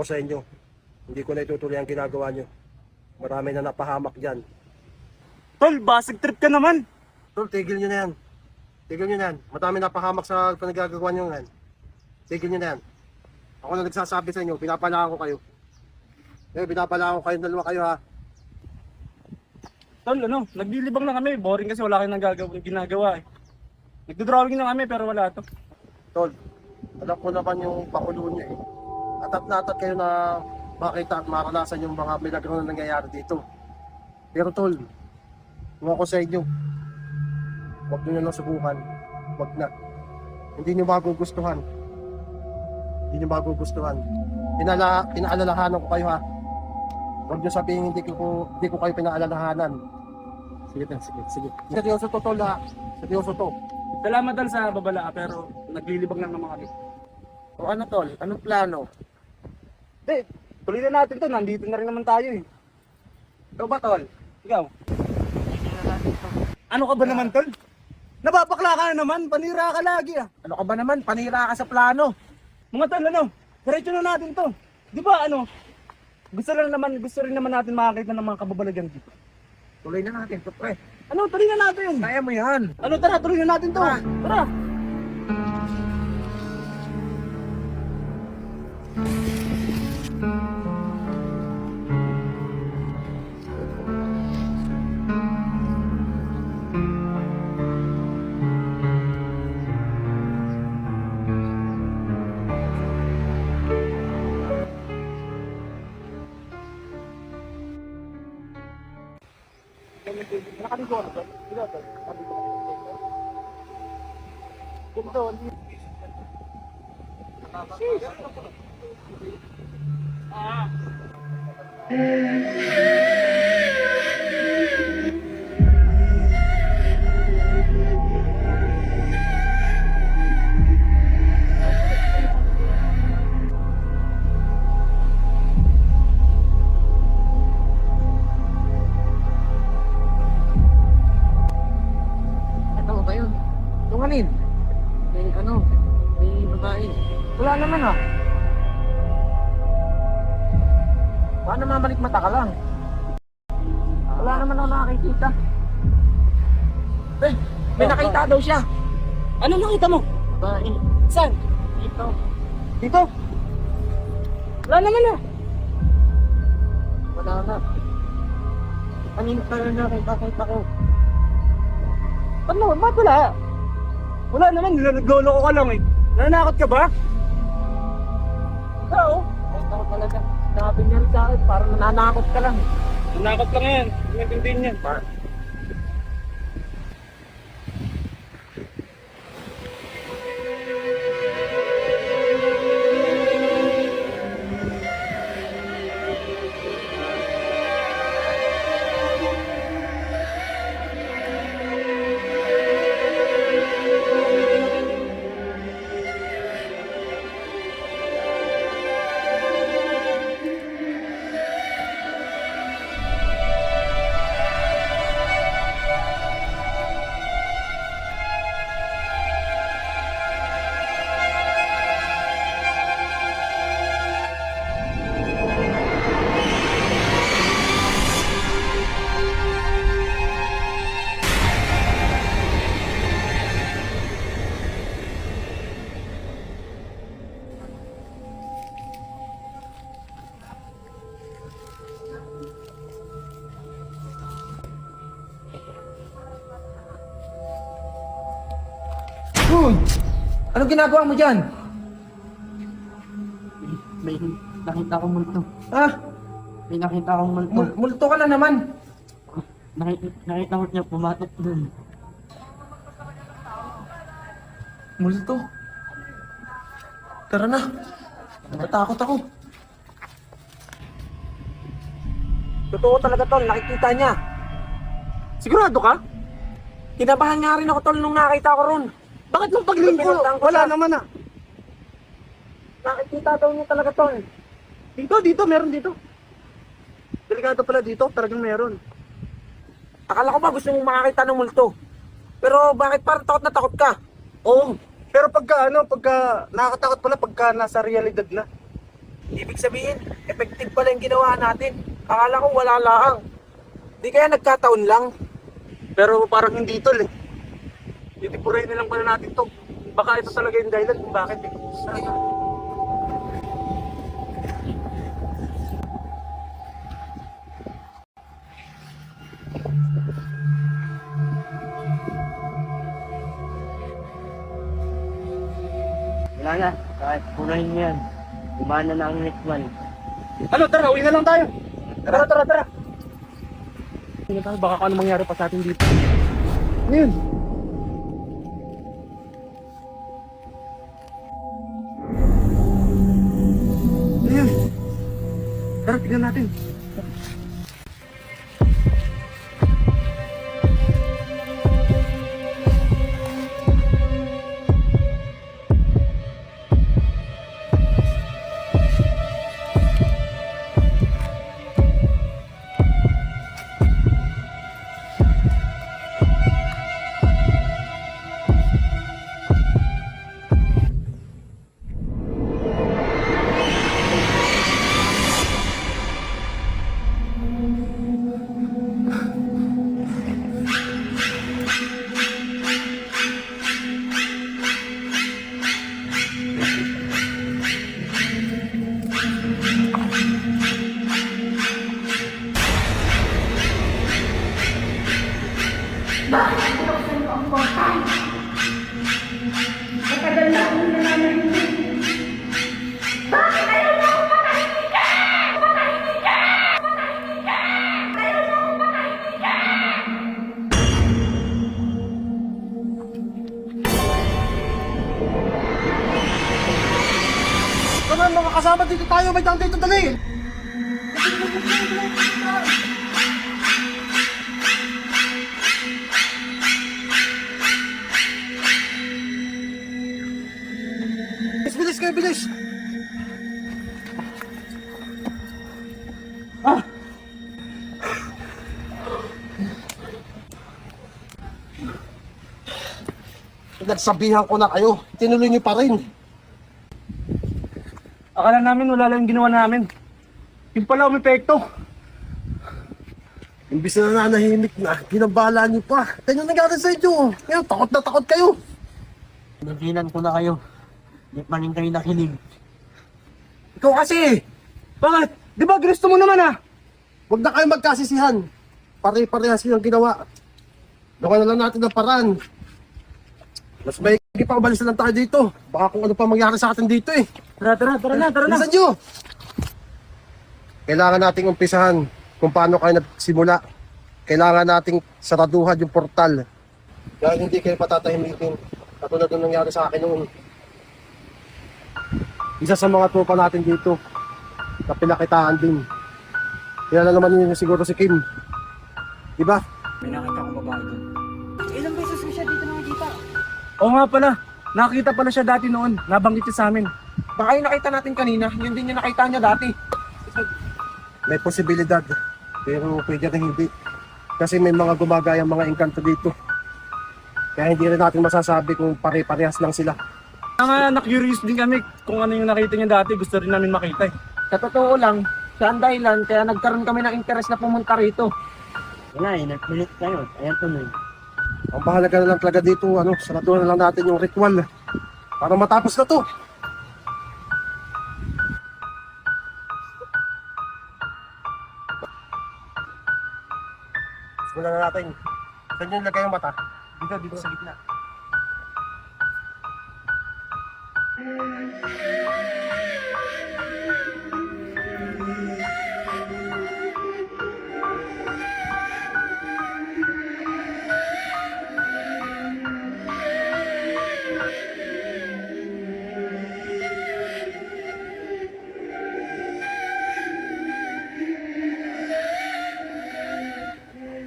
ko sa inyo, hindi ko na itutuloy ang ginagawa nyo. Marami na napahamak dyan. Tol, basig trip ka naman. Tol, tigil nyo na yan. Tigil nyo na yan. Marami napahamak sa pinagagawa nyo yan. Tigil nyo na yan. Ako na nagsasabi sa inyo, pinapalaan ko kayo. Pinapalaan ko kayo, dalawa kayo ha. Tol, naglilibang na kami. Boring kasi wala kayong ginagawa eh. Nagdodrawing na kami pero wala to. Tol, alam ko naman yung pakulo nyo eh. Atat na atat kayo na makita at makalasan yung mga milagro na nangyayari dito. Pero tol, kung ako sa inyo, huwag nyo na lang subukan. Huwag na. Hindi nyo magugustuhan. Hindi nyo magugustuhan. Pinaalalahanan ko kayo ha. Huwag nyo sabihin hindi ko kayo pinaalalahanan. Sige na, sige. Seryoso to tol ha. Seryoso to. Salamat Tol sa babala pero naglilibang lang naman kami. O ano tol? Anong plano? Hindi, tuloy na natin to. Nandito na rin naman tayo eh. Ikaw ba tol? Ikaw? Ano ka ba naman Tol? Nababakla ka na naman. Panira ka lagi ah. Ano ka ba naman? Panira ka sa plano. Mga Tol, diretso na natin to. Di ba gusto rin naman natin makakita ng mga kababalagan dito. Tuloy na natin to pre. Tuloy na natin. Kaya mo yan. Tara, tuloy na natin to. Tara. Nakaligo na to. Ito to. Ito, Ano ba yun? Yung alin? May babae. Wala naman ha. Paano mamalik mata ka lang? Wala naman ako nakakita. May nakita daw siya. ano nakita mo? Babae. Saan? Dito. Dito? Wala naman ah. Wala na. Kanina pa rin nakita ko. Ba't wala? Wala naman, nagloloko ka lang eh. Nananakot ka ba? Oo. Ay, ako talaga. Sabi niya rin sa akin, parang nananakot ka lang. Nanakot lang yan. Hindi natindihin yan. Uy! Anong ginagawa mo dyan? May nakita akong multo. Ha? May nakita akong multo. Multo ka na naman. Nakita ko niya pumatok dun. Multo? Tara na. Natatakot ako. Totoo talaga tol, nakikita niya. Sigurado ka? Kinabahan nga rin ako tol nung nakita ko ron. Bakit nung paglingko? Wala naman ah. Nakikita daw niya talaga tol. Dito, meron dito. Delikado pala dito, talagang meron. Akala ko ba gusto mong makakita ng multo? Pero bakit parang takot na takot ka? Oo. Pero pagka nakakatakot pala pagka nasa realidad na. Ibig sabihin, effective pala yung ginawa natin. Akala ko wala lang. Di kaya nagkataon lang. Pero parang hindi tol eh. Titipuray na lang pala natin to. Baka ito talaga yung dahilan kung bakit eh. Wala na. Kahit punahin mo yan. Gumana na ang ritual. Ano, tara, uwi na lang tayo. Tara. Uwi na tayo, baka kung ano mangyari pa sa atin dito. Ngayon. Ayun. Tara, tignan natin. Come on, mga kasama dito tayo. May dang dito, dali. Bilis kayo, bilis. Nagsabihan ko na kayo. Tinuloy niyo pa rin. Akala namin wala lang yung ginawa namin. Yung pala umepekto. Imbis na nanahimik na, ginabala niyo pa. Tingnan nangyari sa inyo. Ngayon, takot na takot kayo. Nagilan ko na kayo. Hindi pa rin kayo nakinig. Ikaw kasi, Bakit? Di ba gusto mo naman ah? huwag na kayo magkasisihan. Pare-parehas yung ginawa. Gawa na lang natin ng paraan. Mas may pa umalis na lang tayo dito. Baka kung ano pa mangyari sa atin dito eh. Tara na. Bilisan nyo! Kailangan nating umpisahan kung paano kayo nagsimula. Kailangan nating saraduhan yung portal. Dahil hindi kayo patatahimikin. Katulad ng nangyari sa akin noon. Isa sa mga tropa natin dito na pinakitaan din. Kilala naman niyo siguro si Kim. Diba? May nakita ko babae doon. Ilang beses ko siya dito nakikita. Oo nga pala. Nakita pala siya dati noon. Nabanggit siya sa amin. Baka yung nakita natin kanina, yun din yung nakita niya dati. May posibilidad. Pero pwede rin hindi. Kasi may mga gumagayang mga engkanto dito. Kaya hindi rin natin masasabi kung pare-parehas lang sila. Kaya na-curious din kami kung ano yung nakita niya dati. Gusto rin namin makita eh. Sa totoo lang, siya ang dahilan, kaya nagkaroon kami ng interes na pumunta rito. Wala eh, nagpilit kayo. Ayan tuloy. Ang bahalaga na lang talaga dito, saraduhan na lang natin yung ritual para matapos na to. Simulan na natin. Saan yung lagay yung mata? Dito sa gitna.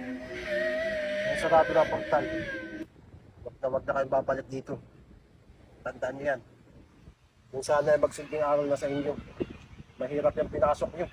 Yung sarado na portal. Wag na kayo babalik dito. Tandaan niyo yan. Kung sana ay magsilbing araw na sa inyo. Mahirap yung pinasok nyo.